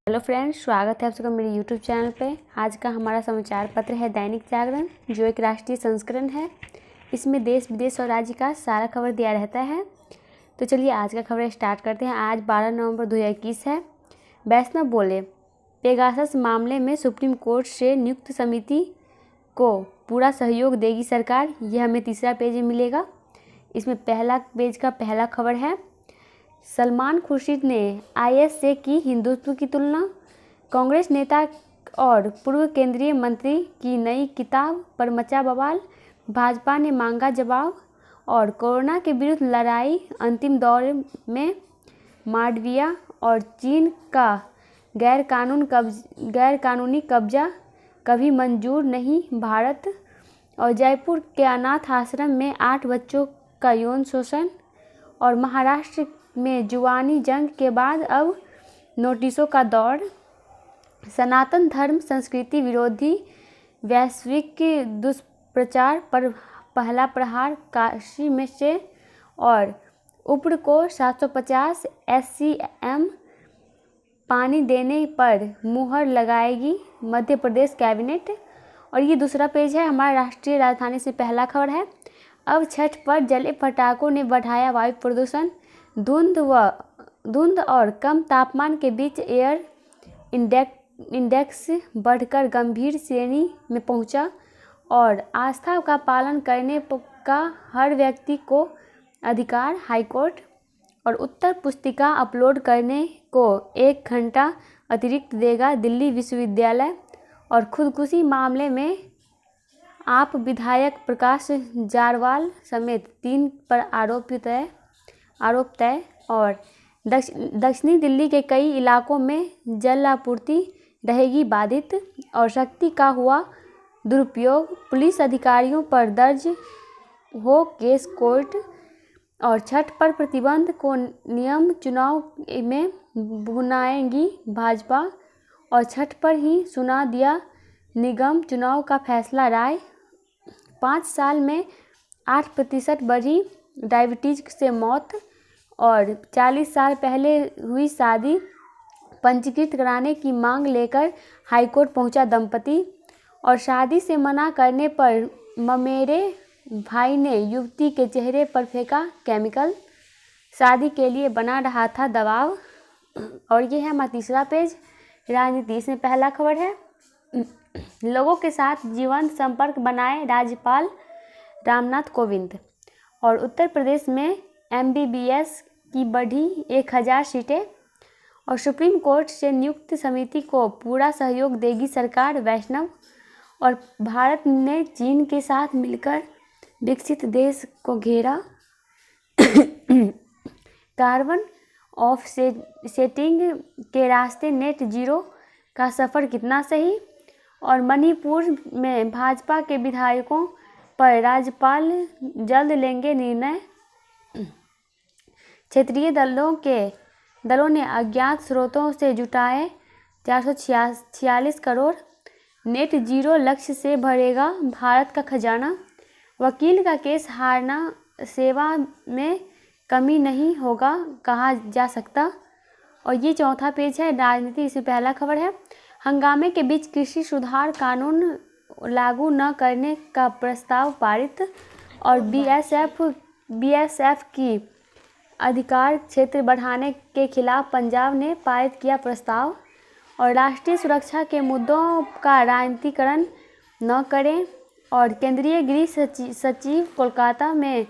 Hello friends, स्वागत है आप सबका मेरे यूट्यूब चैनल पे। आज का हमारा समाचार पत्र है दैनिक जागरण, जो एक राष्ट्रीय संस्करण है। इसमें देश विदेश और राज्य का सारा खबर दिया रहता है। तो चलिए आज का खबर स्टार्ट करते हैं। आज 12 नवंबर 2021 है। वैष्णव बोले, पेगासस मामले में सुप्रीम कोर्ट से नियुक्त समिति को पूरा सहयोग देगी सरकार। यह हमें तीसरा पेज में मिलेगा। इसमें पहला पेज का पहला खबर है, सलमान खुर्शीद ने आईएस से की हिंदुत्व की तुलना। कांग्रेस नेता और पूर्व केंद्रीय मंत्री की नई किताब पर मचा बवाल। भाजपा ने मांगा जवाब। और कोरोना के विरुद्ध लड़ाई अंतिम दौर में, मांडविया और चीन का गैरकानूनी कब्जा कभी मंजूर नहीं। भारत और जयपुर के अनाथ आश्रम में 8 बच्चों का यौन शोषण। और महाराष्ट्र में जुबानी जंग के बाद अब नोटिसों का दौर। सनातन धर्म संस्कृति विरोधी वैश्विक दुष्प्रचार पर पहला प्रहार काशी में से। और उप्र को 750 SCM पानी देने पर मुहर लगाएगी मध्य प्रदेश कैबिनेट। और ये दूसरा पेज है। हमारा राष्ट्रीय राजधानी से पहला खबर है, अब छठ पर जले पटाखों ने बढ़ाया वायु प्रदूषण। धुंध और कम तापमान के बीच एयर इंडेक्स बढ़कर गंभीर श्रेणी में पहुंचा। और आस्था का पालन करने का हर व्यक्ति को अधिकार, हाईकोर्ट। और उत्तर पुस्तिका अपलोड करने को 1 घंटा अतिरिक्त देगा दिल्ली विश्वविद्यालय। और खुदकुशी मामले में आप विधायक प्रकाश जारवाल समेत 3 पर आरोप तय। और दक्षिणी दिल्ली के कई इलाकों में जल आपूर्ति रहेगी बाधित। और शक्ति का हुआ दुरुपयोग, पुलिस अधिकारियों पर दर्ज हो केस कोर्ट। और छठ पर प्रतिबंध को नियम चुनाव में भुनाएंगी भाजपा। और छठ पर ही सुना दिया निगम चुनाव का फैसला राय। 5 साल में 8% बढ़ी डायबिटीज से मौत। और 40 साल पहले हुई शादी पंजीकृत कराने की मांग लेकर हाईकोर्ट पहुंचा दंपति। और शादी से मना करने पर ममेरे भाई ने युवती के चेहरे पर फेंका केमिकल। शादी के लिए बना रहा था दबाव। और ये है हमारा तीसरा पेज, राजनीति। इसमें पहला खबर है, लोगों के साथ जीवंत संपर्क बनाए राज्यपाल रामनाथ कोविंद। और उत्तर प्रदेश में MBBS की बढ़ी 1000 सीटें। और सुप्रीम कोर्ट से नियुक्त समिति को पूरा सहयोग देगी सरकार, वैष्णव। और भारत ने चीन के साथ मिलकर विकसित देश को घेरा। कार्बन ऑफसेटिंग के रास्ते नेट जीरो का सफ़र कितना सही। और मणिपुर में भाजपा के विधायकों पर राज्यपाल जल्द लेंगे निर्णय। क्षेत्रीय दलों ने अज्ञात स्रोतों से जुटाए 446 करोड़। नेट जीरो लक्ष्य से भरेगा भारत का खजाना। वकील का केस हारना सेवा में कमी नहीं होगा कहा जा सकता। और ये चौथा पेज है, राजनीति। इसमें पहला खबर है, हंगामे के बीच कृषि सुधार कानून लागू न करने का प्रस्ताव पारित। और BSF की अधिकार क्षेत्र बढ़ाने के खिलाफ पंजाब ने पारित किया प्रस्ताव। और राष्ट्रीय सुरक्षा के मुद्दों का राजनीतिकरण न करें। और केंद्रीय गृह सचिव कोलकाता में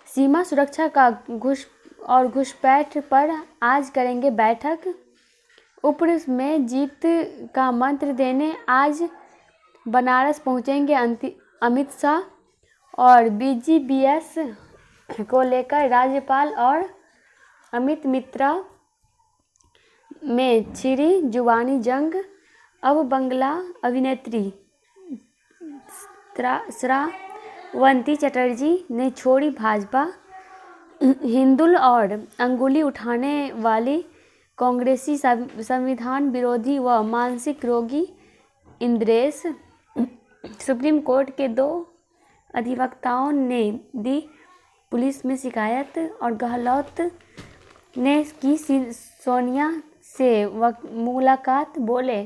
सीमा सुरक्षा का घुसपैठ पर आज करेंगे बैठक। उप्र में जीत का मंत्र देने आज बनारस पहुंचेंगे अमित शाह। और BGBS को लेकर राज्यपाल और अमित मित्रा में छिड़ी जुबानी जंग। अब बंगला अभिनेत्री श्रावंती चटर्जी ने छोड़ी भाजपा। हिंदुल और अंगुली उठाने वाली कांग्रेसी संविधान विरोधी व मानसिक रोगी इंद्रेश। सुप्रीम कोर्ट के 2 अधिवक्ताओं ने दी पुलिस में शिकायत। और गहलोत ने की सोनिया से मुलाकात, बोले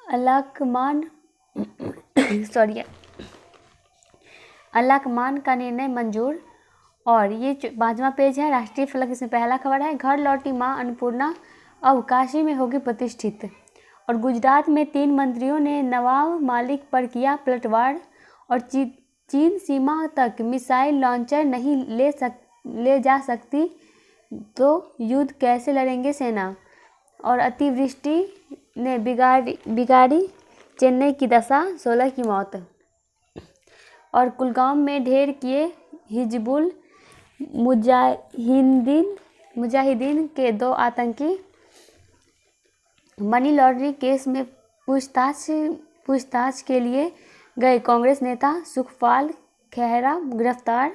अलाकमान अलाकमान का निर्णय मंजूर। और ये 5वां पेज है राष्ट्रीय फलक, इसमें पहला खबर है घर लौटी मां अन्नपूर्णा अब काशी में होगी प्रतिष्ठित। और गुजरात में 3 मंत्रियों ने नवाब मालिक पर किया पलटवार। और चीन सीमा तक मिसाइल लॉन्चर नहीं ले जा सकती तो युद्ध कैसे लड़ेंगे सेना। और अतिवृष्टि ने बिगाड़ी चेन्नई की दशा, 16 की मौत। और कुलगाम में ढेर किए हिजबुल मुजाहिदीन के 2 आतंकी। मनी लॉन्ड्रिंग केस में पूछताछ के लिए गए कांग्रेस नेता सुखपाल खेहरा गिरफ्तार।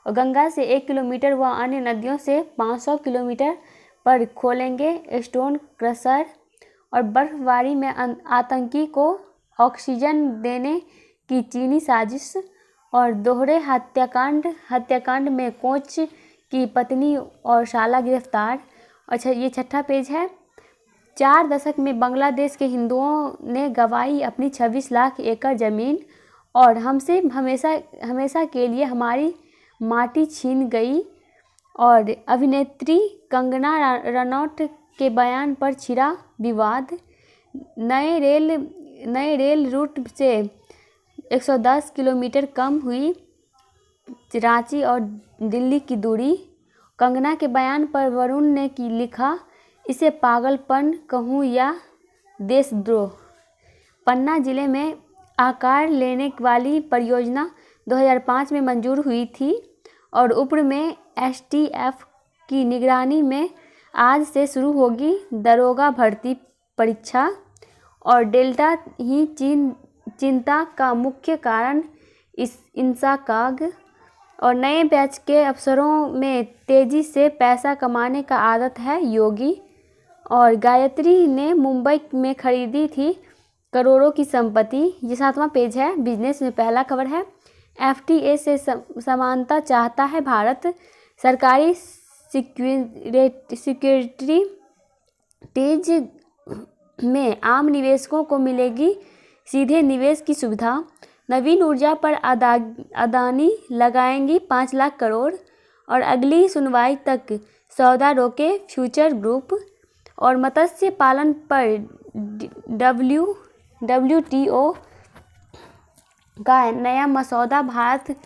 और गंगा से 1 किलोमीटर व अन्य नदियों से 500 किलोमीटर पर खोलेंगे स्टोन क्रशर। और बर्फबारी में आतंकी को ऑक्सीजन देने की चीनी साजिश। और दोहरे हत्याकांड में कोच की पत्नी और साला गिरफ्तार। अच्छा, ये 6ठा पेज है। 4 दशक में बांग्लादेश के हिंदुओं ने गंवाई अपनी 26 लाख एकड़ जमीन। और हमसे हमेशा के लिए हमारी माटी छीन गई। और अभिनेत्री कंगना रनौत के बयान पर छिड़ा विवाद। नए रेल रूट से 110 किलोमीटर कम हुई रांची और दिल्ली की दूरी। कंगना के बयान पर वरुण ने लिखा, इसे पागलपन कहूँ या देशद्रोह। पन्ना जिले में आकार लेने वाली परियोजना 2005 में मंजूर हुई थी। और उप्र में STF की निगरानी में आज से शुरू होगी दरोगा भर्ती परीक्षा। और डेल्टा ही चिंता का मुख्य कारण इंसाकाग। और नए बैच के अफसरों में तेजी से पैसा कमाने का आदत है योगी। और गायत्री ने मुंबई में खरीदी थी करोड़ों की संपत्ति। ये 7वां पेज है बिजनेस में पहला खबर है। FTA से समानता चाहता है भारत। सरकारी सिक्योरिटीज में आम निवेशकों को मिलेगी सीधे निवेश की सुविधा। नवीन ऊर्जा पर अदानी लगाएंगी 5 लाख करोड़। और अगली सुनवाई तक सौदा रोके फ्यूचर ग्रुप। और मत्स्य पालन पर WTO का नया मसौदा भारत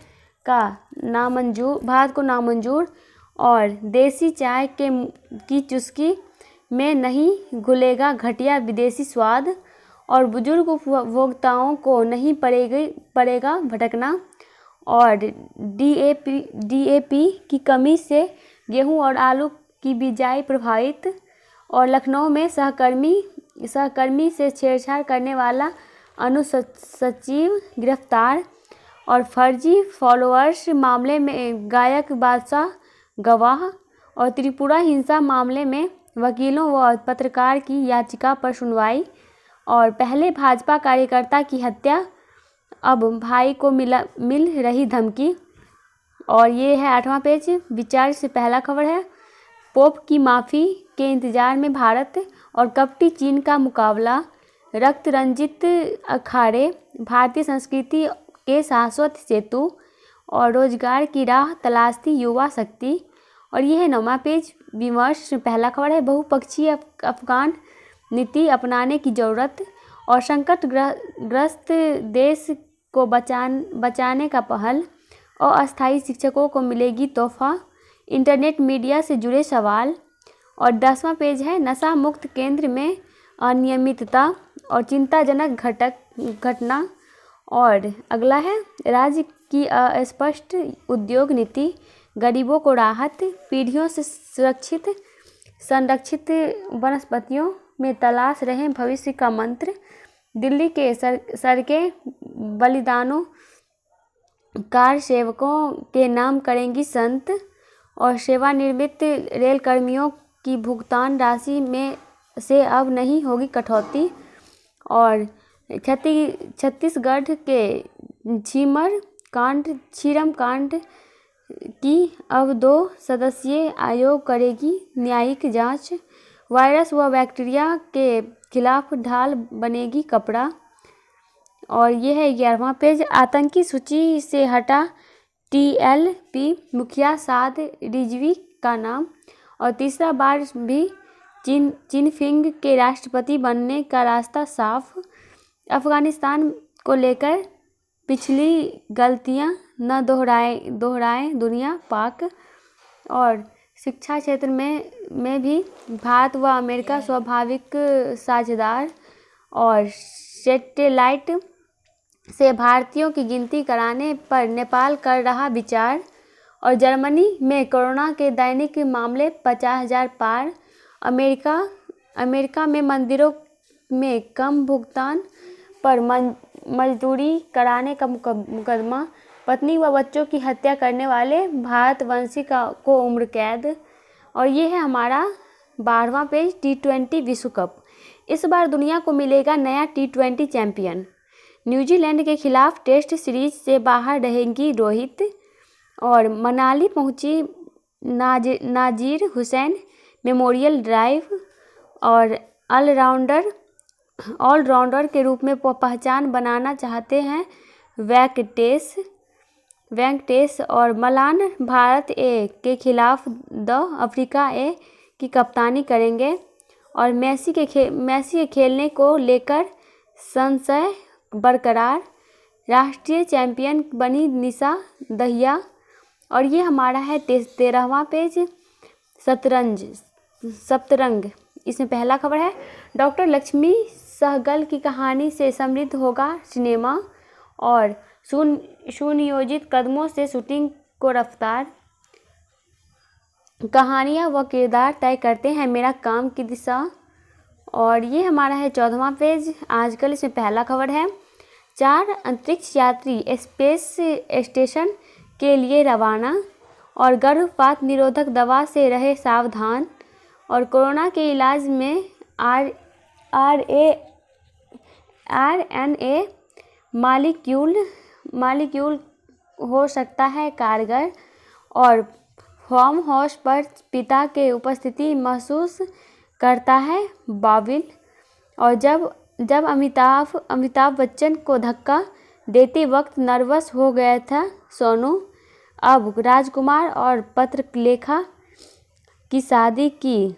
को नामंजूर। और देसी चाय की चुस्की में नहीं घुलेगा घटिया विदेशी स्वाद। और बुजुर्ग उपभोक्ताओं को नहीं पड़ेगा भटकना। और DAP की कमी से गेहूं और आलू की बिजाई प्रभावित। और लखनऊ में सहकर्मी से छेड़छाड़ करने वाला अनुसचिव गिरफ्तार। और फर्जी फॉलोअर्स मामले में गायक बादशाह गवाह। और त्रिपुरा हिंसा मामले में वकीलों व पत्रकार की याचिका पर सुनवाई। और पहले भाजपा कार्यकर्ता की हत्या, अब भाई को मिल रही धमकी। और ये है 8वां पेज विचार से पहला खबर है। पोप की माफ़ी के इंतजार में भारत और कपटी चीन का मुकाबला। रक्त रंजित अखाड़े भारतीय संस्कृति के शाश्वत सेतु। और रोजगार की राह तलाशती युवा शक्ति। और यह है 9वां पेज विमर्श में पहला खबर है। बहुपक्षीय अफगान नीति अपनाने की ज़रूरत। और संकटग्रस्त देश को बचाने का पहल। और अस्थायी शिक्षकों को मिलेगी तोहफा। इंटरनेट मीडिया से जुड़े सवाल। और 10वां पेज है नशा मुक्त केंद्र में अनियमितता और चिंताजनक घटना। और अगला है राज्य की अस्पष्ट उद्योग नीति, गरीबों को राहत, पीढ़ियों से संरक्षित वनस्पतियों में तलाश रहे भविष्य का मंत्र। दिल्ली के सड़कें बलिदानों कार सेवकों के नाम करेंगी संत। और सेवानिवृत्त रेलकर्मियों की भुगतान राशि में से अब नहीं होगी कटौती। और छत्तीसगढ़ के छीरम कांड की अब 2 सदस्यीय आयोग करेगी न्यायिक जांच। वायरस व बैक्टीरिया के खिलाफ ढाल बनेगी कपड़ा। और ये है 11वां पेज। आतंकी सूची से हटा TLP मुखिया साद रिजवी का नाम। और तीसरा बार भी चिनफिंग के राष्ट्रपति बनने का रास्ता साफ। अफगानिस्तान को लेकर पिछली गलतियां न दोहराए दुनिया पाक। और शिक्षा क्षेत्र में भी भारत व अमेरिका स्वाभाविक साझेदार। और सैटेलाइट से भारतीयों की गिनती कराने पर नेपाल कर रहा विचार। और जर्मनी में कोरोना के दैनिक मामले 50,000 पार। अमेरिका में मंदिरों में कम भुगतान पर मजदूरी कराने का मुकदमा। पत्नी व बच्चों की हत्या करने वाले भारतवंशी को उम्र कैद। और ये है हमारा 12वां पेज। T20 विश्व कप। इस बार दुनिया को मिलेगा नया T20 चैंपियन। न्यूजीलैंड के खिलाफ टेस्ट सीरीज से बाहर रहेंगी रोहित। और मनाली पहुंची नाजिर हुसैन मेमोरियल ड्राइव। और ऑलराउंडर के रूप में पहचान बनाना चाहते हैं वेंकटेश। और मलान भारत ए के खिलाफ अफ्रीका ए की कप्तानी करेंगे। और मेसी के खेलने को लेकर संशय बरकरार। राष्ट्रीय चैंपियन बनी निशा दहिया। और ये हमारा है 13वां पेज। सतरंग। इसमें पहला खबर है डॉक्टर लक्ष्मी सहगल की कहानी से समृद्ध होगा सिनेमा। और सुनियोजित कदमों से शूटिंग को रफ्तार। कहानियाँ व किरदार तय करते हैं मेरा काम की दिशा। और ये हमारा है 14वां पेज। आजकल इसमें पहला खबर है 4 अंतरिक्ष यात्री स्पेस स्टेशन के लिए रवाना। और गर्भपात निरोधक दवा से रहे सावधान। और कोरोना के इलाज में RNA मालिक्यूल हो सकता है कारगर। और फार्म हाउस पर पिता के उपस्थिति महसूस करता है बाबिल। और जब अमिताभ बच्चन को धक्का देते वक्त नर्वस हो गया था सोनू। अब राजकुमार और पत्रलेखा की शादी की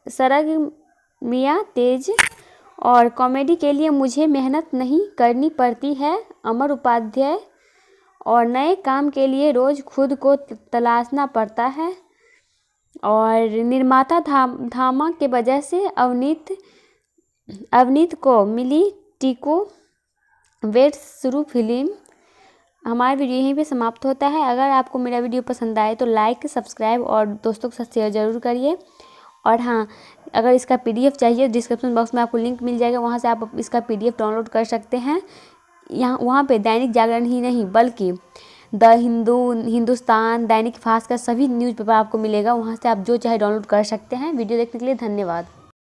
सरगर्मियां तेज। और कॉमेडी के लिए मुझे मेहनत नहीं करनी पड़ती है अमर उपाध्याय। और नए काम के लिए रोज खुद को तलाशना पड़ता है। और निर्माता धामा के वजह से अवनीत को मिली टीको वेट्स शुरू फिल्म। हमारा वीडियो यहीं पे समाप्त होता है। अगर आपको मेरा वीडियो पसंद आए तो लाइक सब्सक्राइब और दोस्तों के साथ शेयर ज़रूर करिए। और हाँ, अगर इसका PDF चाहिए डिस्क्रिप्शन बॉक्स में आपको लिंक मिल जाएगा, वहाँ से आप इसका PDF डाउनलोड कर सकते हैं। वहाँ पे दैनिक जागरण ही नहीं बल्कि द हिंदू, हिंदुस्तान, दैनिक भास्कर सभी न्यूज़पेपर आपको मिलेगा। वहाँ से आप जो चाहे डाउनलोड कर सकते हैं। वीडियो देखने के लिए धन्यवाद।